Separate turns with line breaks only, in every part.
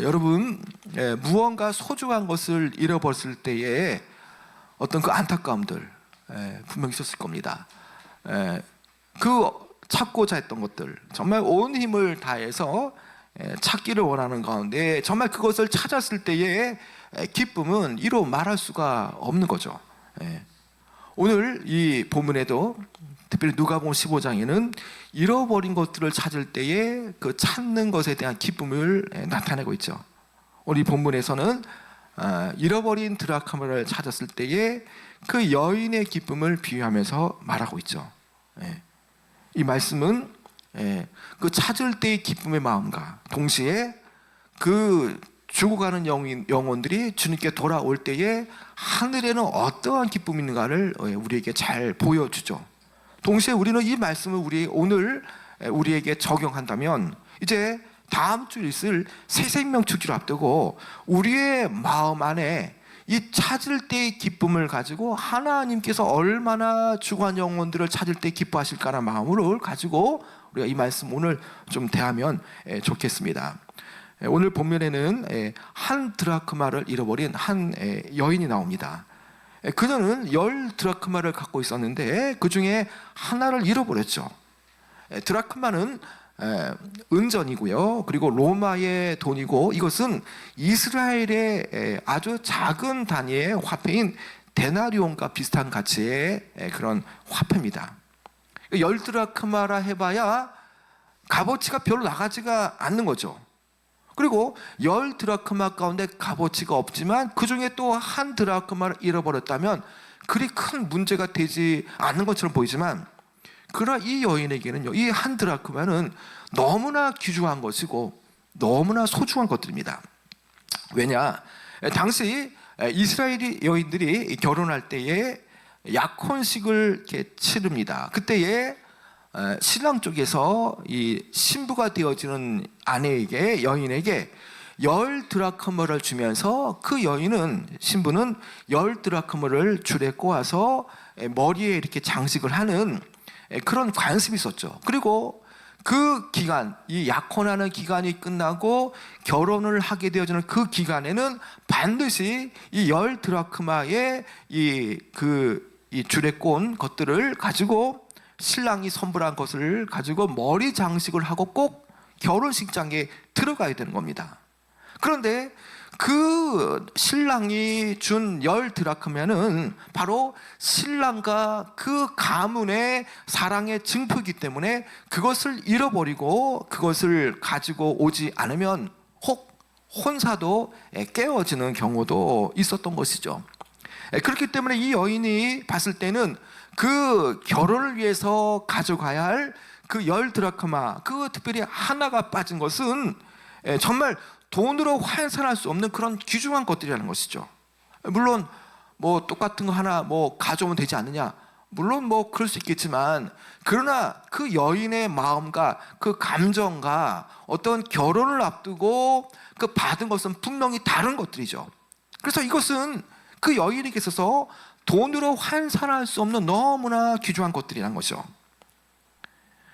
여러분, 무언가 소중한 것을 잃어버렸을 때에 어떤 그 안타까움들 분명히 있었을 겁니다. 그 찾고자 했던 것들, 정말 온 힘을 다해서 찾기를 원하는 가운데 정말 그것을 찾았을 때의 기쁨은 이루 말할 수가 없는 거죠. 오늘 이 본문에도 특별히 누가복음 15장에는 잃어버린 것들을 찾을 때에 그 찾는 것에 대한 기쁨을 나타내고 있죠. 오늘 이 본문에서는 잃어버린 드라크마를 찾았을 때에 그 여인의 기쁨을 비유하면서 말하고 있죠. 이 말씀은 그 찾을 때의 기쁨의 마음과 동시에 그 죽어가는 영혼들이 주님께 돌아올 때에 하늘에는 어떠한 기쁨이 있는가를 우리에게 잘 보여주죠. 동시에 우리는 이 말씀을 오늘 우리에게 적용한다면 이제 다음 주 있을 새 생명 주기를 앞두고 우리의 마음 안에 이 찾을 때의 기쁨을 가지고 하나님께서 얼마나 죽어간 영혼들을 찾을 때 기뻐하실까라는 마음을 가지고 우리가 이 말씀 오늘 좀 대하면 좋겠습니다. 오늘 본문에는 한 드라크마를 잃어버린 한 여인이 나옵니다. 그녀는 10 드라크마를 갖고 있었는데 그 중에 하나를 잃어버렸죠. 드라크마는 은전이고요. 그리고 로마의 돈이고 이것은 이스라엘의 아주 작은 단위의 화폐인 데나리온과 비슷한 가치의 그런 화폐입니다. 10 드라크마라 해봐야 값어치가 별로 나가지가 않는 거죠. 그리고 10 드라크마 가운데 값어치가 없지만 그 중에 또 한 드라크마를 잃어버렸다면 그리 큰 문제가 되지 않는 것처럼 보이지만 그러나 이 여인에게는요, 이 한 드라크마는 너무나 귀중한 것이고 너무나 소중한 것들입니다. 왜냐? 당시 이스라엘 여인들이 결혼할 때에 약혼식을 이렇게 치릅니다. 그때에 신랑 쪽에서 이 신부가 되어지는 아내에게, 여인에게 10 드라크마를 주면서 그 여인은, 신부는 10 드라크마를 줄에 꼬아서 머리에 이렇게 장식을 하는 그런 관습이 있었죠. 그리고 그 기간, 이 약혼하는 기간이 끝나고 결혼을 하게 되어지는 그 기간에는 반드시 이 10 드라크마의 이 줄에 꼰 것들을 가지고 신랑이 선물한 것을 가지고 머리 장식을 하고 꼭 결혼식장에 들어가야 되는 겁니다. 그런데 그 신랑이 준 10 드라크마는 바로 신랑과 그 가문의 사랑의 증표이기 때문에 그것을 잃어버리고 그것을 가지고 오지 않으면 혹 혼사도 깨어지는 경우도 있었던 것이죠. 그렇기 때문에 이 여인이 봤을 때는 그 결혼을 위해서 가져가야 할 그 10 드라크마, 그 특별히 하나가 빠진 것은 정말 돈으로 환산할 수 없는 그런 귀중한 것들이라는 것이죠. 물론 뭐 똑같은 거 하나 뭐 가져오면 되지 않느냐, 물론 뭐 그럴 수 있겠지만 그러나 그 여인의 마음과 그 감정과 어떤 결혼을 앞두고 그 받은 것은 분명히 다른 것들이죠. 그래서 이것은 그 여인에게 있어서 돈으로 환산할 수 없는 너무나 귀중한 것들이라는 것이죠.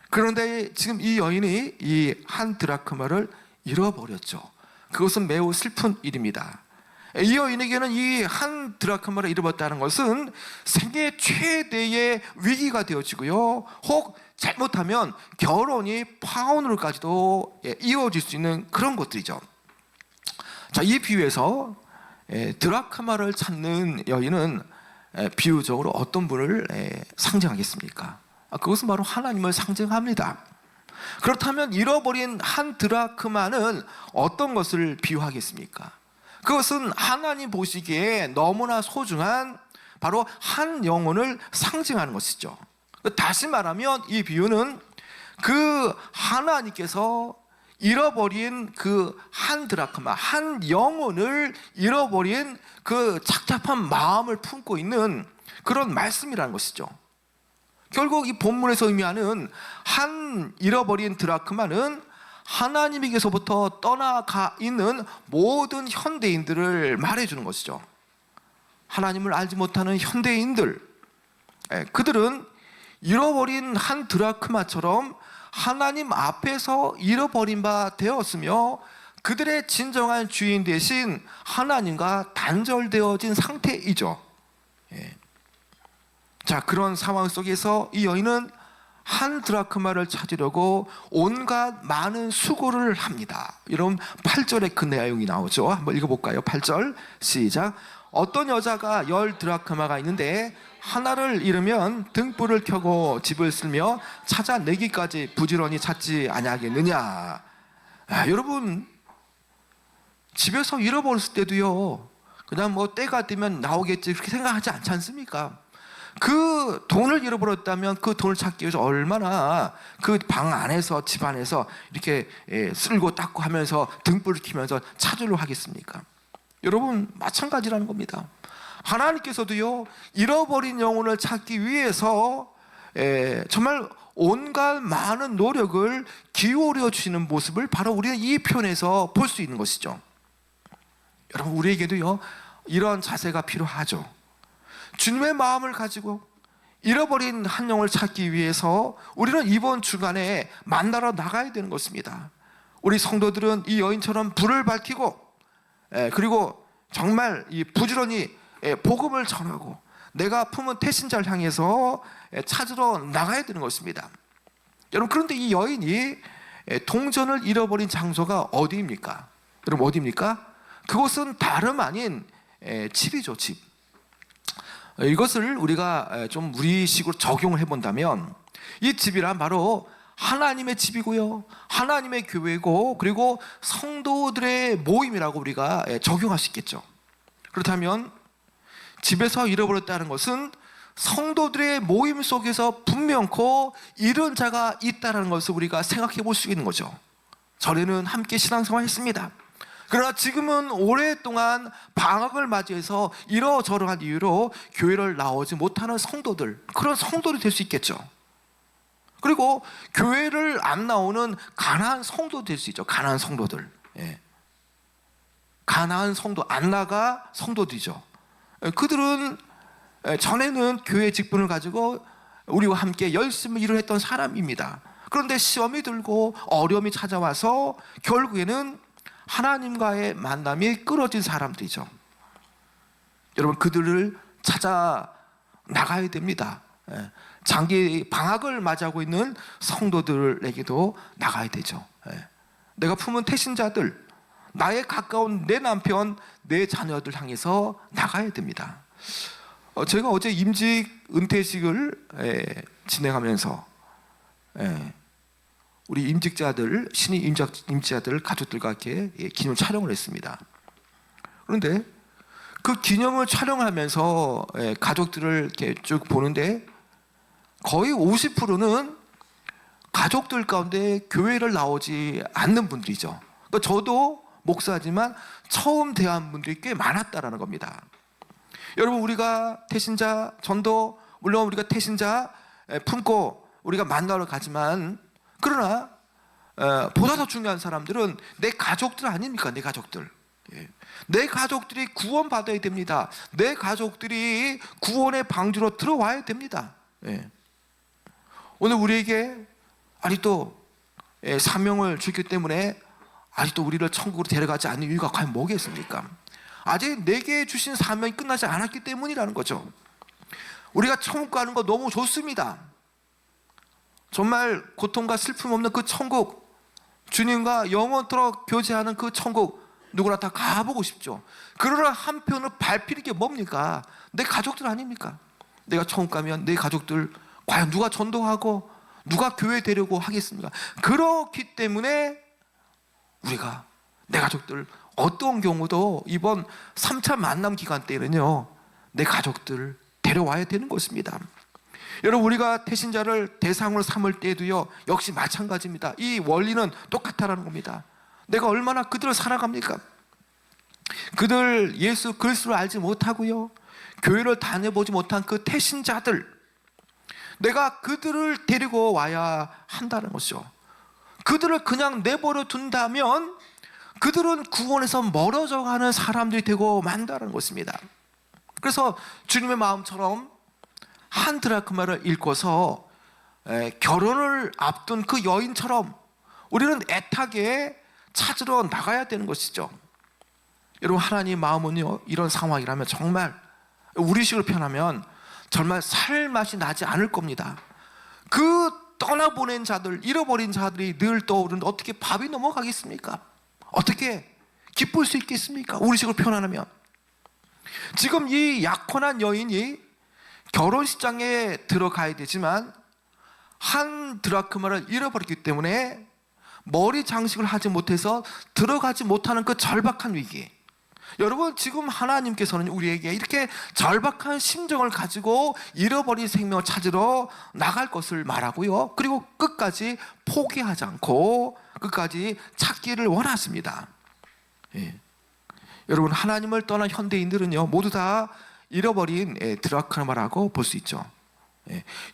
그런데 지금 이 여인이 이 한 드라크마를 잃어버렸죠. 그것은 매우 슬픈 일입니다. 이 여인에게는 이 한 드라크마를 잃어버렸다는 것은 생애 최대의 위기가 되어지고요, 혹 잘못하면 결혼이 파혼으로까지도 이어질 수 있는 그런 것들이죠. 자, 이 비유에서 드라크마를 찾는 여인은 비유적으로 어떤 분을 상징하겠습니까? 그것은 바로 하나님을 상징합니다. 그렇다면 잃어버린 한 드라크마는 어떤 것을 비유하겠습니까? 그것은 하나님 보시기에 너무나 소중한 바로 한 영혼을 상징하는 것이죠. 다시 말하면 이 비유는 그 하나님께서 잃어버린 그 한 드라크마, 한 영혼을 잃어버린 그 착잡한 마음을 품고 있는 그런 말씀이라는 것이죠. 결국 이 본문에서 의미하는 한 잃어버린 드라크마는 하나님에게서부터 떠나가 있는 모든 현대인들을 말해주는 것이죠. 하나님을 알지 못하는 현대인들, 그들은 잃어버린 한 드라크마처럼 하나님 앞에서 잃어버린 바 되었으며 그들의 진정한 주인 대신 하나님과 단절되어진 상태이죠. 예. 자, 그런 상황 속에서 이 여인은 한 드라크마를 찾으려고 온갖 많은 수고를 합니다. 여러분 8절에 그 내용이 나오죠. 한번 읽어볼까요? 8절 시작. 어떤 여자가 10 드라크마가 있는데 하나를 잃으면 등불을 켜고 집을 쓸며 찾아내기까지 부지런히 찾지 아니하겠느냐. 여러분 집에서 잃어버렸을 때도요, 그냥 뭐 때가 되면 나오겠지 그렇게 생각하지 않지 않습니까? 그 돈을 잃어버렸다면 그 돈을 찾기 위해서 얼마나 그 방 안에서 집 안에서 이렇게 쓸고 닦고 하면서 등불을 켜면서 찾으려 하겠습니까? 여러분 마찬가지라는 겁니다. 하나님께서도요, 잃어버린 영혼을 찾기 위해서 정말 온갖 많은 노력을 기울여 주시는 모습을 바로 우리는 이 편에서 볼 수 있는 것이죠. 여러분 우리에게도요 이런 자세가 필요하죠. 주님의 마음을 가지고 잃어버린 한 영을 찾기 위해서 우리는 이번 주간에 만나러 나가야 되는 것입니다. 우리 성도들은 이 여인처럼 불을 밝히고 그리고 정말 이 부지런히 복음을 전하고 내가 품은 태신자를 향해서 찾으러 나가야 되는 것입니다. 여러분 그런데 이 여인이 동전을 잃어버린 장소가 어디입니까? 여러분 어디입니까? 그곳은 다름 아닌 집이죠. 집. 이것을 우리가 좀 우리식으로 적용을 해본다면 이 집이란 바로 하나님의 집이고요, 하나님의 교회고, 그리고 성도들의 모임이라고 우리가 적용할 수 있겠죠. 그렇다면 집에서 잃어버렸다는 것은 성도들의 모임 속에서 분명코 잃은 자가 있다는 것을 우리가 생각해 볼 수 있는 거죠. 전에는 함께 신앙생활 했습니다. 그러나 지금은 오랫동안 방학을 맞이해서 이러저러한 이유로 교회를 나오지 못하는 성도들, 그런 성도들이 될 수 있겠죠. 그리고 교회를 안 나오는 가난한 성도 될 수 있죠. 가난한 성도들. 가난한 성도, 안 나가 성도들이죠. 그들은 전에는 교회 직분을 가지고 우리와 함께 열심히 일을 했던 사람입니다. 그런데 시험이 들고 어려움이 찾아와서 결국에는 하나님과의 만남이 끊어진 사람들이죠. 여러분 그들을 찾아 나가야 됩니다. 장기 방학을 맞이하고 있는 성도들에게도 나가야 되죠. 내가 품은 태신자들, 나의 가까운 내 남편, 내 자녀들 향해서 나가야 됩니다. 제가 어제 임직 은퇴식을 진행하면서 우리 임직자들, 신입 임직자들 가족들과 이렇게 기념 촬영을 했습니다. 그런데 그 기념을 촬영하면서 가족들을 이렇게 쭉 보는데 거의 50%는 가족들 가운데 교회를 나오지 않는 분들이죠. 그러니까 저도 목사지만 처음 대한 분들이 꽤 많았다라는 겁니다. 여러분 우리가 태신자 전도, 물론 우리가 태신자 품고 우리가 만나러 가지만, 그러나 보다 더 중요한 사람들은 내 가족들 아닙니까? 내 가족들. 내 가족들이 구원받아야 됩니다. 내 가족들이 구원의 방주로 들어와야 됩니다. 오늘 우리에게 아직도 사명을 주기 때문에 아직도 우리를 천국으로 데려가지 않는 이유가 과연 뭐겠습니까? 아직 내게 주신 사명이 끝나지 않았기 때문이라는 거죠. 우리가 천국 가는 거 너무 좋습니다. 정말 고통과 슬픔 없는 그 천국, 주님과 영원토록 교제하는 그 천국, 누구나 다 가보고 싶죠. 그러나 한편으로 밟히는 게 뭡니까? 내 가족들 아닙니까? 내가 천국 가면 내 가족들 과연 누가 전도하고 누가 교회 데려고 하겠습니까? 그렇기 때문에 우리가 내 가족들, 어떤 경우도 이번 3차 만남 기간 때는요, 내 가족들 데려와야 되는 것입니다. 여러분 우리가 태신자를 대상으로 삼을 때도요 역시 마찬가지입니다. 이 원리는 똑같다라는 겁니다. 내가 얼마나 그들을 사랑합니까? 그들 예수 그리스도를 알지 못하고요, 교회를 다녀보지 못한 그 태신자들, 내가 그들을 데리고 와야 한다는 것이죠. 그들을 그냥 내버려 둔다면 그들은 구원에서 멀어져 가는 사람들이 되고 만다는 것입니다. 그래서 주님의 마음처럼 한 드라크마를 잃고서 결혼을 앞둔 그 여인처럼 우리는 애타게 찾으러 나가야 되는 것이죠. 여러분, 하나님 마음은요, 이런 상황이라면 정말 우리식으로 표현하면 정말 살 맛이 나지 않을 겁니다. 그 떠나보낸 자들, 잃어버린 자들이 늘 떠오르는데 어떻게 밥이 넘어가겠습니까? 어떻게 기쁠 수 있겠습니까? 우리식으로 표현하면. 지금 이 약혼한 여인이 결혼식장에 들어가야 되지만 한 드라크마를 잃어버렸기 때문에 머리 장식을 하지 못해서 들어가지 못하는 그 절박한 위기. 여러분, 지금 하나님께서는 우리에게 이렇게 절박한 심정을 가지고 잃어버린 생명을 찾으러 나갈 것을 말하고요, 그리고 끝까지 포기하지 않고 끝까지 찾기를 원하십니다. 예. 여러분, 하나님을 떠난 현대인들은요, 모두 다 잃어버린 드라크마라고 볼 수 있죠.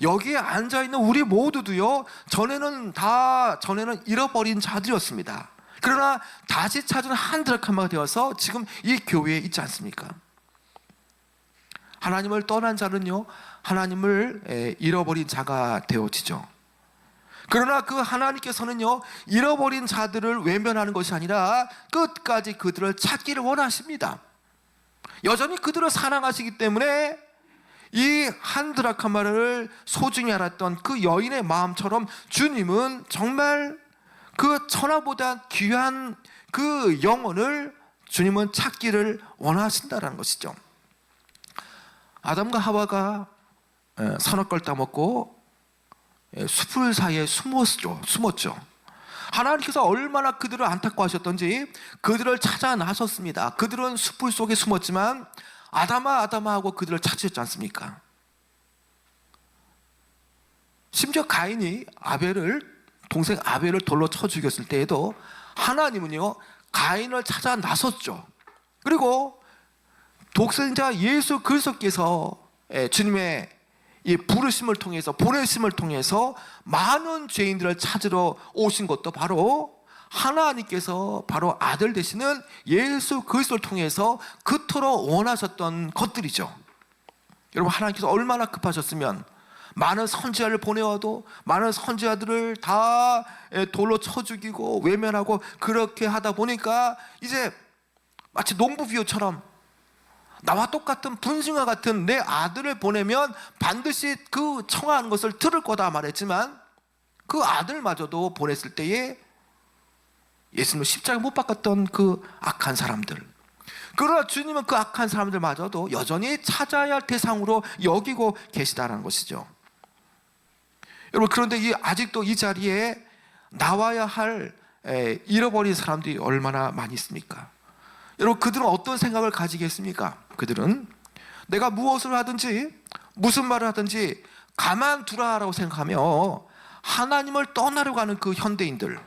여기에 앉아있는 우리 모두도요, 전에는 잃어버린 자들이었습니다. 그러나 다시 찾은 한 드라크마가 되어서 지금 이 교회에 있지 않습니까? 하나님을 떠난 자는요, 하나님을 잃어버린 자가 되어지죠. 그러나 그 하나님께서는요, 잃어버린 자들을 외면하는 것이 아니라 끝까지 그들을 찾기를 원하십니다. 여전히 그들을 사랑하시기 때문에 이 한 드라크마를 소중히 알았던 그 여인의 마음처럼 주님은 정말 그 천하보다 귀한 그 영혼을 주님은 찾기를 원하신다는 것이죠. 아담과 하와가 선악과를 따먹고 숲을 사이에 숨었죠. 하나님께서 얼마나 그들을 안타까워하셨던지 그들을 찾아 나섰습니다. 그들은 숲을 속에 숨었지만 아담아 아담아 하고 그들을 찾으셨지 않습니까? 심지어 가인이 동생 아벨을 돌로 쳐 죽였을 때에도 하나님은요, 가인을 찾아 나섰죠. 그리고 독생자 예수 그리스도께서 주님의 이 부르심을 통해서, 보내심을 통해서 많은 죄인들을 찾으러 오신 것도 바로 하나님께서 바로 아들 되시는 예수 그리스도를 통해서 그토록 원하셨던 것들이죠. 여러분, 하나님께서 얼마나 급하셨으면 많은 선지자를 보내와도 많은 선지자들을 다 돌로 쳐 죽이고 외면하고 그렇게 하다 보니까 이제 마치 농부비유처럼 나와 똑같은 분신과 같은 내 아들을 보내면 반드시 그 청하는 것을 들을 거다 말했지만 그 아들마저도 보냈을 때에 예수님을 십자가에 못 박았던 그 악한 사람들, 그러나 주님은 그 악한 사람들마저도 여전히 찾아야 할 대상으로 여기고 계시다는 것이죠. 여러분, 그런데 아직도 이 자리에 나와야 할 잃어버린 사람들이 얼마나 많이 있습니까? 여러분, 그들은 어떤 생각을 가지겠습니까? 그들은 내가 무엇을 하든지 무슨 말을 하든지 가만두라라고 생각하며 하나님을 떠나려고 하는 그 현대인들,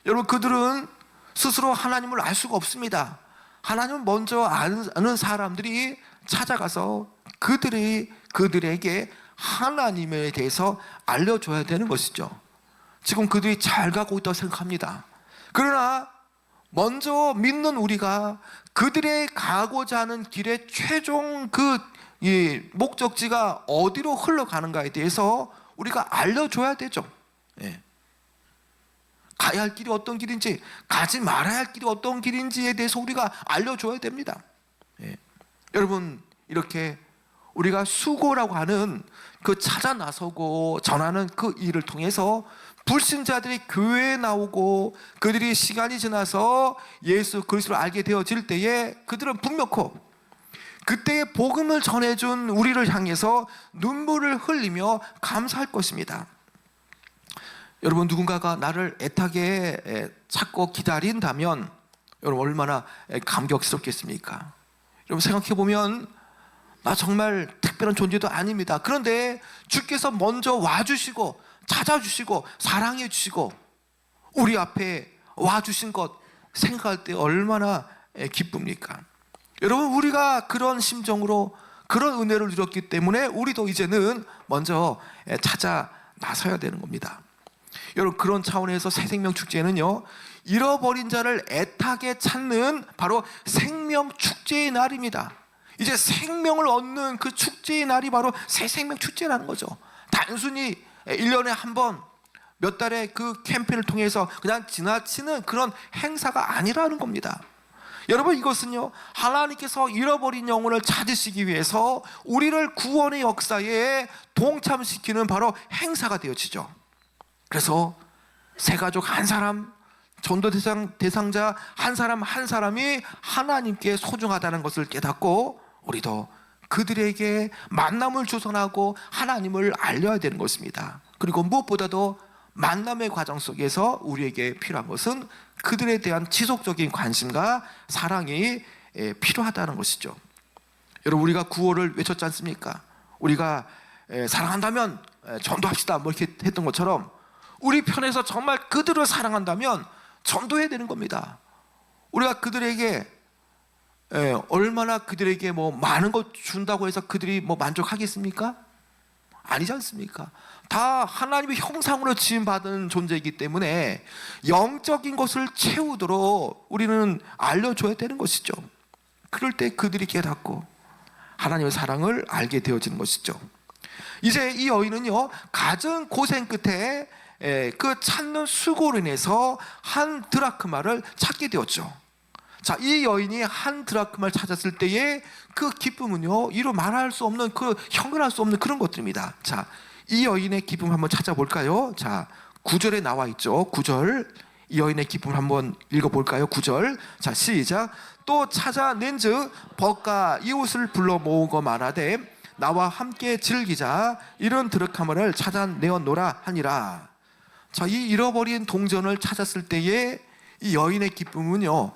여러분, 그들은 스스로 하나님을 알 수가 없습니다. 하나님을 먼저 아는 사람들이 찾아가서 그들에게 하나님에 대해서 알려줘야 되는 것이죠. 지금 그들이 잘 가고 있다고 생각합니다. 그러나 먼저 믿는 우리가 그들의 가고자 하는 길의 최종 목적지가 어디로 흘러가는가에 대해서 우리가 알려줘야 되죠. 가야 할 길이 어떤 길인지, 가지 말아야 할 길이 어떤 길인지에 대해서 우리가 알려줘야 됩니다. 여러분, 이렇게 우리가 수고라고 하는 그 찾아 나서고 전하는 그 일을 통해서 불신자들이 교회에 나오고 그들이 시간이 지나서 예수 그리스도를 알게 되어질 때에 그들은 분명코 그때의 복음을 전해준 우리를 향해서 눈물을 흘리며 감사할 것입니다. 여러분, 누군가가 나를 애타게 찾고 기다린다면 여러분 얼마나 감격스럽겠습니까? 여러분, 생각해보면 나 정말 특별한 존재도 아닙니다. 그런데 주께서 먼저 와주시고 찾아주시고 사랑해 주시고 우리 앞에 와주신 것 생각할 때 얼마나 기쁩니까? 여러분, 우리가 그런 심정으로 그런 은혜를 누렸기 때문에 우리도 이제는 먼저 찾아 나서야 되는 겁니다. 여러분, 그런 차원에서 새생명축제는요, 잃어버린 자를 애타게 찾는 바로 생명축제의 날입니다. 이제 생명을 얻는 그 축제의 날이 바로 새생명축제라는 거죠. 단순히 1년에 한 번 몇 달의 그 캠페인을 통해서 그냥 지나치는 그런 행사가 아니라는 겁니다. 여러분, 이것은요, 하나님께서 잃어버린 영혼을 찾으시기 위해서 우리를 구원의 역사에 동참시키는 바로 행사가 되어지죠. 그래서 세 가족 한 사람, 전도 대상자 한 사람 한 사람이 하나님께 소중하다는 것을 깨닫고 우리도 그들에게 만남을 조성하고 하나님을 알려야 되는 것입니다. 그리고 무엇보다도 만남의 과정 속에서 우리에게 필요한 것은 그들에 대한 지속적인 관심과 사랑이 필요하다는 것이죠. 여러분, 우리가 구호를 외쳤지 않습니까? 우리가 사랑한다면 전도합시다 뭐 이렇게 했던 것처럼 우리 편에서 정말 그들을 사랑한다면 전도해야 되는 겁니다. 우리가 그들에게 얼마나 그들에게 뭐 많은 것 준다고 해서 그들이 뭐 만족하겠습니까? 아니지 않습니까? 다 하나님의 형상으로 지음받은 존재이기 때문에 영적인 것을 채우도록 우리는 알려줘야 되는 것이죠. 그럴 때 그들이 깨닫고 하나님의 사랑을 알게 되어지는 것이죠. 이제 이 여인은요, 갖은 고생 끝에 그 찾는 수고로 인해서 한 드라크마를 찾게 되었죠. 자, 이 여인이 한 드라크마를 찾았을 때의 그 기쁨은요, 이루 말할 수 없는, 그 형언할 수 없는 그런 것들입니다. 자, 이 여인의 기쁨 한번 찾아볼까요? 자, 9절에 나와 있죠. 9절, 이 여인의 기쁨을 한번 읽어볼까요? 9절, 자, 시작. 또 찾아낸즉 벗가 이웃을 불러 모으고 말하되 나와 함께 즐기자, 이런 드라크마를 찾아내었노라 하니라. 자, 이 잃어버린 동전을 찾았을 때의 이 여인의 기쁨은요,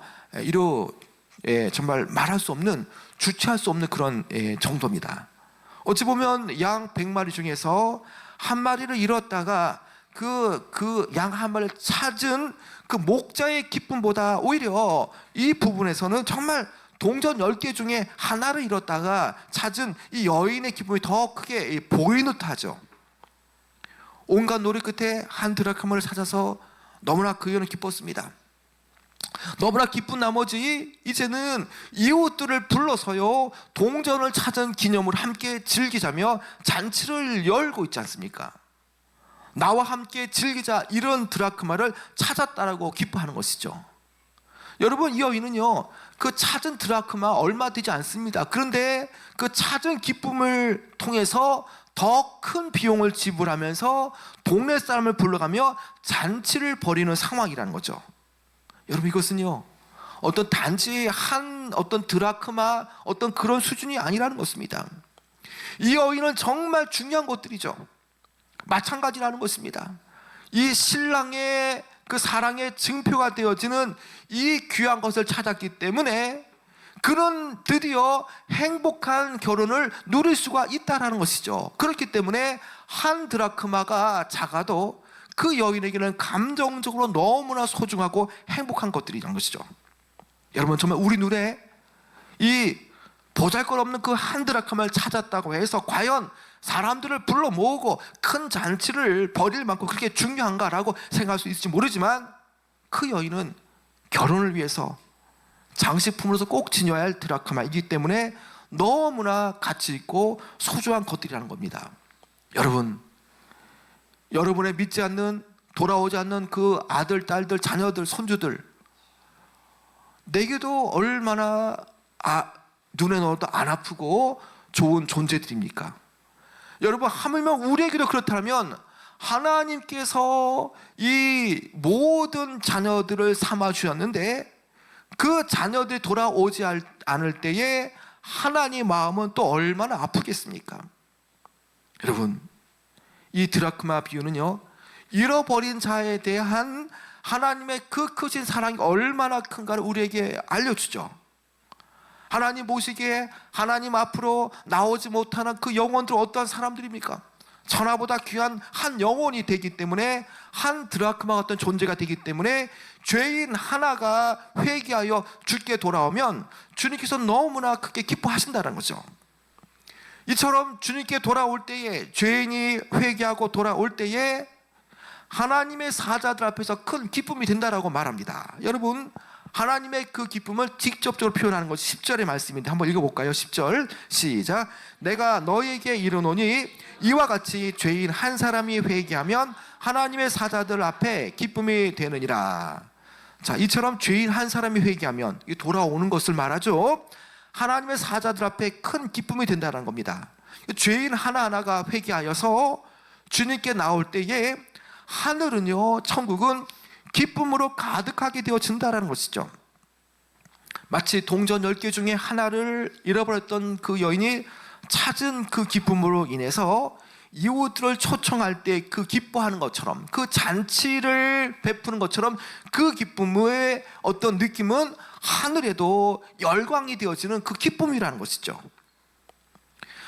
정말 말할 수 없는, 주체할 수 없는 그런 정도입니다. 어찌 보면 양 100마리 중에서 한 마리를 잃었다가 그 양 한 마리를 찾은 그 목자의 기쁨보다 오히려 이 부분에서는 정말 동전 10개 중에 하나를 잃었다가 찾은 이 여인의 기쁨이 더 크게 보이는 듯하죠. 온갖 노력 끝에 한 드라크마를 찾아서 너무나 그 여인은 기뻤습니다. 너무나 기쁜 나머지 이제는 이웃들을 불러서요, 동전을 찾은 기념으로 함께 즐기자며 잔치를 열고 있지 않습니까? 나와 함께 즐기자, 이런 드라크마를 찾았다라고 기뻐하는 것이죠. 여러분, 이 여인은요, 그 찾은 드라크마 얼마 되지 않습니다. 그런데 그 찾은 기쁨을 통해서 더 큰 비용을 지불하면서 동네 사람을 불러가며 잔치를 벌이는 상황이라는 거죠. 여러분, 이것은요, 어떤 단지 한 어떤 드라크마 어떤 그런 수준이 아니라는 것입니다. 이 여인은 정말 중요한 것들이죠. 마찬가지라는 것입니다. 이 신랑의 그 사랑의 증표가 되어지는 이 귀한 것을 찾았기 때문에 그는 드디어 행복한 결혼을 누릴 수가 있다는 것이죠. 그렇기 때문에 한 드라크마가 작아도 그 여인에게는 감정적으로 너무나 소중하고 행복한 것들이라는 것이죠. 여러분, 정말 우리 눈에 이 보잘것없는 그 한 드라크마를 찾았다고 해서 과연 사람들을 불러 모으고 큰 잔치를 벌일 만큼 그렇게 중요한가라고 생각할 수 있을지 모르지만 그 여인은 결혼을 위해서 장식품으로서 꼭 지녀야 할 드라크마이기 때문에 너무나 가치 있고 소중한 것들이라는 겁니다. 여러분, 여러분의 믿지 않는, 돌아오지 않는 그 아들, 딸들, 자녀들, 손주들, 내게도 얼마나 눈에 넣어도 안 아프고 좋은 존재들입니까? 여러분, 하물며 우리에게도 그렇다면 하나님께서 이 모든 자녀들을 삼아 주셨는데 그 자녀들이 돌아오지 않을 때에 하나님의 마음은 또 얼마나 아프겠습니까? 여러분, 이 드라크마 비유는요, 잃어버린 자에 대한 하나님의 그 크신 사랑이 얼마나 큰가를 우리에게 알려주죠. 하나님 보시기에 하나님 앞으로 나오지 못하는 그 영혼들은 어떠한 사람들입니까? 천하보다 귀한 한 영혼이 되기 때문에, 한 드라크마 같은 존재가 되기 때문에 죄인 하나가 회개하여 주께 돌아오면 주님께서 너무나 크게 기뻐하신다는 거죠. 이처럼 주님께 돌아올 때에, 죄인이 회개하고 돌아올 때에 하나님의 사자들 앞에서 큰 기쁨이 된다라고 말합니다. 여러분, 하나님의 그 기쁨을 직접적으로 표현하는 것이 10절의 말씀인데 한번 읽어볼까요? 10절 시작. 내가 너에게 이르노니 이와 같이 죄인 한 사람이 회개하면 하나님의 사자들 앞에 기쁨이 되느니라. 자, 이처럼 죄인 한 사람이 회개하면 돌아오는 것을 말하죠. 하나님의 사자들 앞에 큰 기쁨이 된다는 겁니다. 죄인 하나하나가 회개하여서 주님께 나올 때에 하늘은요, 천국은 기쁨으로 가득하게 되어진다는 것이죠. 마치 동전 10개 중에 하나를 잃어버렸던 그 여인이 찾은 그 기쁨으로 인해서 이웃들을 초청할 때 그 기뻐하는 것처럼, 그 잔치를 베푸는 것처럼 그 기쁨의 어떤 느낌은 하늘에도 열광이 되어지는 그 기쁨이라는 것이죠.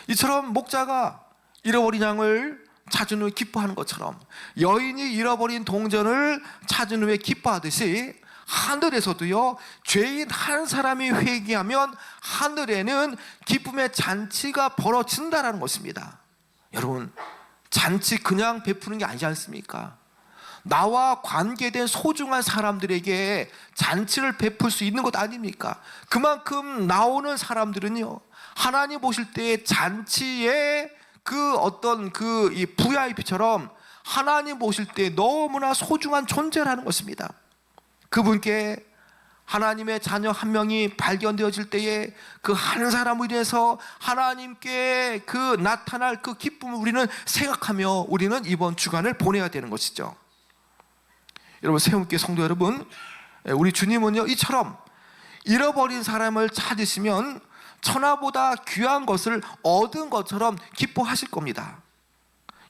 이처럼 목자가 잃어버린 양을 찾은 후에 기뻐하는 것처럼, 여인이 잃어버린 동전을 찾은 후에 기뻐하듯이 하늘에서도요, 죄인 한 사람이 회개하면 하늘에는 기쁨의 잔치가 벌어진다는 것입니다. 여러분, 잔치 그냥 베푸는 게 아니지 않습니까? 나와 관계된 소중한 사람들에게 잔치를 베풀 수 있는 것 아닙니까? 그만큼 나오는 사람들은요, 하나님 보실 때 잔치에 그 어떤 그 이 VIP처럼 하나님 보실 때 너무나 소중한 존재라는 것입니다. 그분께 하나님의 자녀 한 명이 발견되어질 때에 그 한 사람으로 인해서 하나님께 그 나타날 그 기쁨을 우리는 생각하며 우리는 이번 주간을 보내야 되는 것이죠. 여러분, 새움교회 성도 여러분, 우리 주님은요, 이처럼 잃어버린 사람을 찾으시면 천하보다 귀한 것을 얻은 것처럼 기뻐하실 겁니다.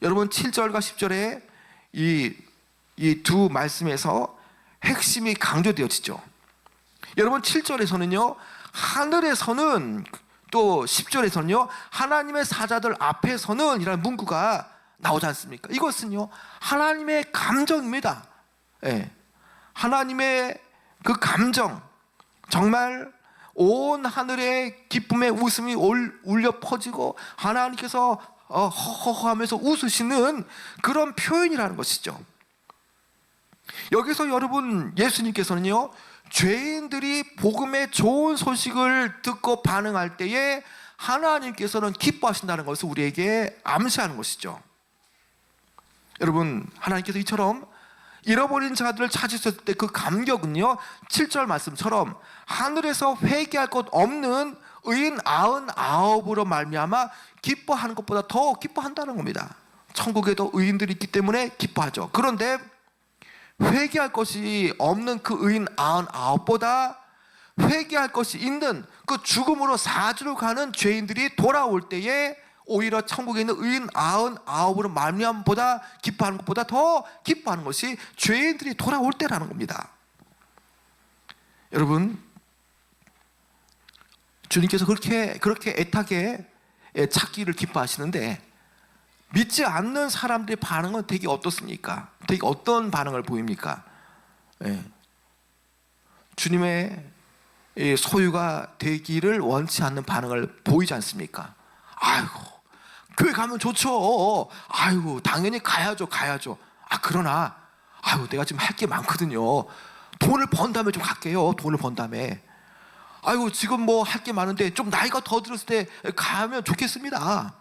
여러분, 7절과 10절에 이 두 말씀에서 핵심이 강조되어지죠. 여러분, 7절에서는요, 하늘에서는, 또 10절에서는요, 하나님의 사자들 앞에서는 이라는 문구가 나오지 않습니까? 이것은요, 하나님의 감정입니다. 예. 하나님의 그 감정, 정말 온 하늘에 기쁨의 웃음이 울려 퍼지고 하나님께서 허허허 하면서 웃으시는 그런 표현이라는 것이죠. 여기서 여러분, 예수님께서는요, 죄인들이 복음의 좋은 소식을 듣고 반응할 때에 하나님께서는 기뻐하신다는 것을 우리에게 암시하는 것이죠. 여러분, 하나님께서 이처럼 잃어버린 자들을 찾으셨을 때 그 감격은요, 7절 말씀처럼 하늘에서 회개할 것 없는 의인 99으로 말미암아 기뻐하는 것보다 더 기뻐한다는 겁니다. 천국에도 의인들이 있기 때문에 기뻐하죠. 그런데 회개할 것이 없는 그 의인 99보다 회개할 것이 있는 그 죽음으로 사주로 가는 죄인들이 돌아올 때에 오히려 천국에 있는 의인 99으로 말미암보다 기뻐하는 것보다 더 기뻐하는 것이 죄인들이 돌아올 때라는 겁니다. 여러분, 주님께서 그렇게 애타게 찾기를 기뻐하시는데 믿지 않는 사람들의 반응은 되게 어떻습니까? 되게 어떤 반응을 보입니까? 주님의 소유가 되기를 원치 않는 반응을 보이지 않습니까? 아이고, 교회 가면 좋죠. 아이고, 당연히 가야죠. 그러나 아이고, 내가 지금 할 게 많거든요. 돈을 번 다음에 좀 갈게요. 돈을 번 다음에. 아이고, 지금 뭐 할 게 많은데 좀 나이가 더 들었을 때 가면 좋겠습니다.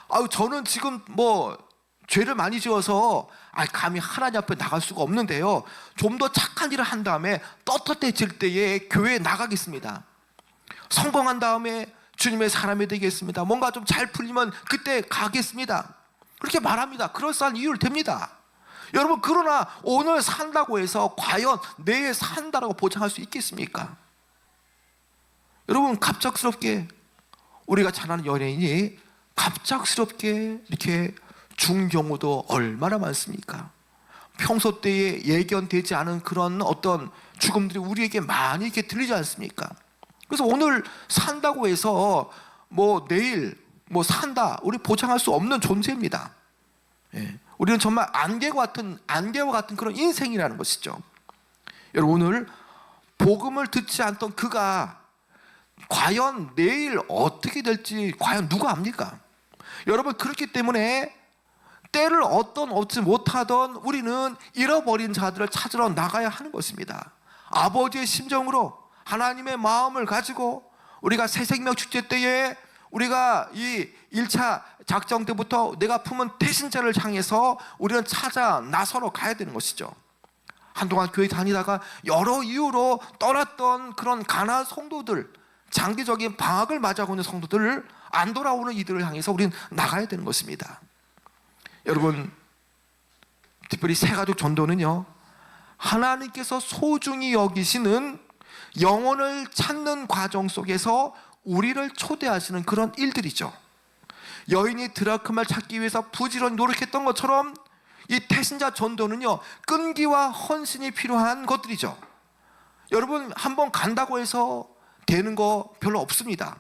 아유, 저는 지금 뭐 죄를 많이 지어서 감히 하나님 앞에 나갈 수가 없는데요, 좀 더 착한 일을 한 다음에 떳떳해질 때에 교회에 나가겠습니다. 성공한 다음에 주님의 사람이 되겠습니다. 뭔가 좀 잘 풀리면 그때 가겠습니다. 그렇게 말합니다. 그럴싸한 이유를 댑니다. 여러분, 그러나 오늘 산다고 해서 과연 내일 산다라고 보장할 수 있겠습니까? 여러분, 갑작스럽게 우리가 잘 아는 연예인이 갑작스럽게 이렇게 죽은 경우도 얼마나 많습니까? 평소 때에 예견되지 않은 그런 어떤 죽음들이 우리에게 많이 이렇게 들리지 않습니까? 그래서 오늘 산다고 해서 뭐 내일 뭐 산다, 우리 보장할 수 없는 존재입니다. 우리는 정말 안개와 같은 그런 인생이라는 것이죠. 여러분, 오늘 복음을 듣지 않던 그가 과연 내일 어떻게 될지 과연 누가 압니까? 여러분, 그렇기 때문에 때를 얻지 못하던 우리는 잃어버린 자들을 찾으러 나가야 하는 것입니다. 아버지의 심정으로 하나님의 마음을 가지고 우리가 새 생명 축제 때에 우리가 이 1차 작정 때부터 내가 품은 태신자를 향해서 우리는 찾아 나서러 가야 되는 것이죠. 한동안 교회 다니다가 여러 이유로 떠났던 그런 가나안 성도들, 장기적인 방학을 맞이하고 있는 성도들을 안 돌아오는 이들을 향해서 우리는 나가야 되는 것입니다. 여러분, 특별히 새가족 전도는요, 하나님께서 소중히 여기시는 영혼을 찾는 과정 속에서 우리를 초대하시는 그런 일들이죠. 여인이 드라크마를 찾기 위해서 부지런히 노력했던 것처럼 이 태신자 전도는요, 끈기와 헌신이 필요한 것들이죠. 여러분, 한번 간다고 해서 되는 거 별로 없습니다.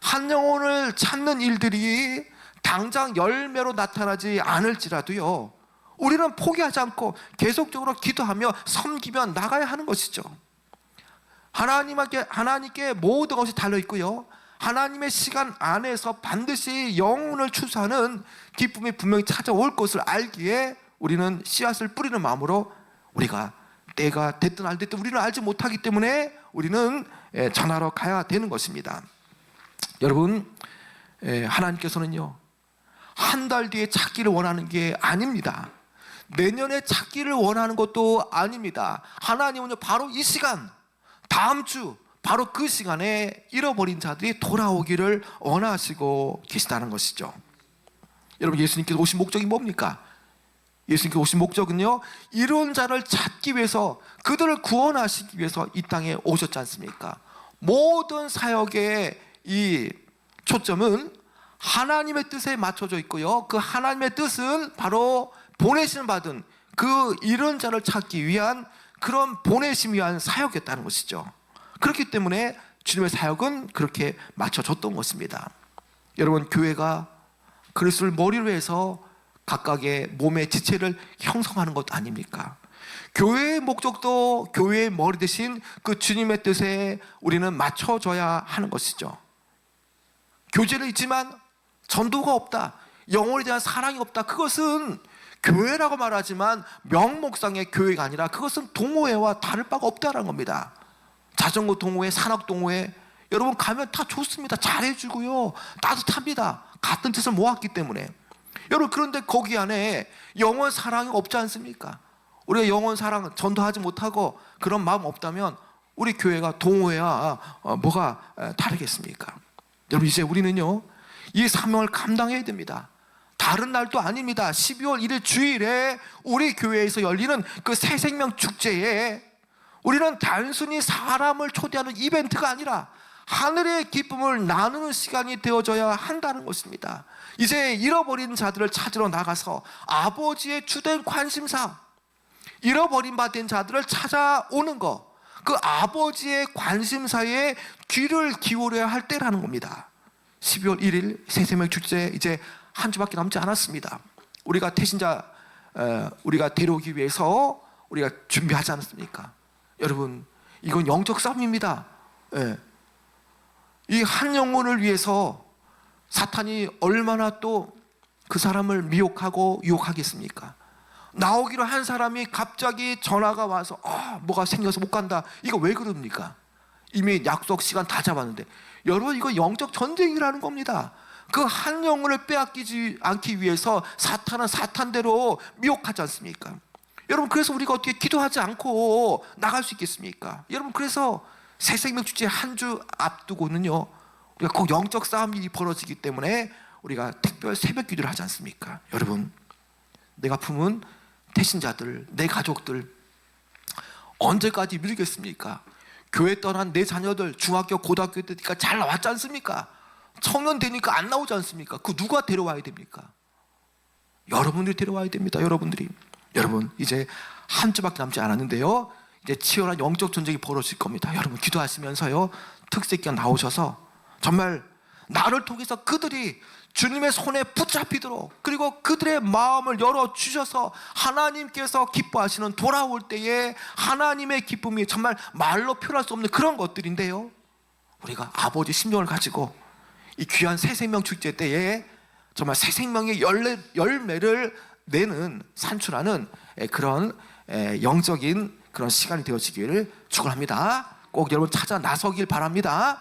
한 영혼을 찾는 일들이 당장 열매로 나타나지 않을지라도요, 우리는 포기하지 않고 계속적으로 기도하며 섬기며 나가야 하는 것이죠. 하나님께 모든 것이 달려있고요, 하나님의 시간 안에서 반드시 영혼을 추수하는 기쁨이 분명히 찾아올 것을 알기에 우리는 씨앗을 뿌리는 마음으로, 우리가 때가 됐든 안 됐든 우리는 알지 못하기 때문에 우리는 전하러 가야 되는 것입니다. 여러분, 하나님께서는요, 한 달 뒤에 찾기를 원하는 게 아닙니다. 내년에 찾기를 원하는 것도 아닙니다. 하나님은요, 바로 이 시간, 다음 주 바로 그 시간에 잃어버린 자들이 돌아오기를 원하시고 계시다는 것이죠. 여러분, 예수님께서 오신 목적이 뭡니까? 예수님께서 오신 목적은요, 이런 자를 찾기 위해서, 그들을 구원하시기 위해서 이 땅에 오셨지 않습니까? 모든 사역의 이 초점은 하나님의 뜻에 맞춰져 있고요, 그 하나님의 뜻은 바로 보내심 받은 그 이런 자를 찾기 위한 그런 보내심 위한 사역이었다는 것이죠. 그렇기 때문에 주님의 사역은 그렇게 맞춰졌던 것입니다. 여러분, 교회가 그리스도를 머리로 해서 각각의 몸의 지체를 형성하는 것 아닙니까? 교회의 목적도 교회의 머리 대신 그 주님의 뜻에 우리는 맞춰줘야 하는 것이죠. 교제는 있지만 전도가 없다, 영혼에 대한 사랑이 없다, 그것은 교회라고 말하지만 명목상의 교회가 아니라 그것은 동호회와 다를 바가 없다는 겁니다. 자전거 동호회, 산악 동호회, 여러분 가면 다 좋습니다. 잘해주고요, 따뜻합니다. 같은 뜻을 모았기 때문에. 여러분, 그런데 거기 안에 영혼 사랑이 없지 않습니까? 우리가 영혼 사랑 전도하지 못하고 그런 마음 없다면 우리 교회가 동호회와 뭐가 다르겠습니까? 여러분, 이제 우리는요, 이 사명을 감당해야 됩니다. 다른 날도 아닙니다. 12월 1일 주일에 우리 교회에서 열리는 그 새생명 축제에 우리는 단순히 사람을 초대하는 이벤트가 아니라 하늘의 기쁨을 나누는 시간이 되어져야 한다는 것입니다. 이제 잃어버린 자들을 찾으러 나가서 아버지의 주된 관심사, 잃어버린 바 된 자들을 찾아오는 것, 그 아버지의 관심사에 귀를 기울여야 할 때라는 겁니다. 12월 1일 새생명 축제 이제 한 주밖에 남지 않았습니다. 우리가 태신자 우리가 데려오기 위해서 우리가 준비하지 않았습니까? 여러분, 이건 영적 싸움입니다. 이 한 영혼을 위해서 사탄이 얼마나 또 그 사람을 미혹하고 유혹하겠습니까? 나오기로 한 사람이 갑자기 전화가 와서 뭐가 생겨서 못 간다, 이거 왜 그럽니까? 이미 약속 시간 다 잡았는데. 여러분, 이거 영적 전쟁이라는 겁니다. 그 한 영혼을 빼앗기지 않기 위해서 사탄은 사탄대로 미혹하지 않습니까? 여러분, 그래서 우리가 어떻게 기도하지 않고 나갈 수 있겠습니까? 여러분, 그래서 새생명 축제 한 주 앞두고는요, 우리가 꼭 영적 싸움이 벌어지기 때문에 우리가 특별 새벽 기도를 하지 않습니까? 여러분, 내가 품은 태신자들, 내 가족들 언제까지 미루겠습니까? 교회 떠난 내 자녀들 중학교, 고등학교 때니까 잘 나왔지 않습니까? 청년 되니까 안 나오지 않습니까? 그 누가 데려와야 됩니까? 여러분들이 데려와야 됩니다. 여러분, 이제 한 주밖에 남지 않았는데요, 이제 치열한 영적 전쟁이 벌어질 겁니다. 여러분, 기도하시면서요, 특색기가 나오셔서 정말 나를 통해서 그들이 주님의 손에 붙잡히도록, 그리고 그들의 마음을 열어주셔서 하나님께서 기뻐하시는 돌아올 때에 하나님의 기쁨이 정말 말로 표현할 수 없는 그런 것들인데요, 우리가 아버지 심령을 가지고 이 귀한 새생명 축제 때에 정말 새생명의 열매를 내는, 산출하는 그런 영적인 그런 시간이 되어지기를 축원합니다. 꼭 여러분 찾아 나서길 바랍니다.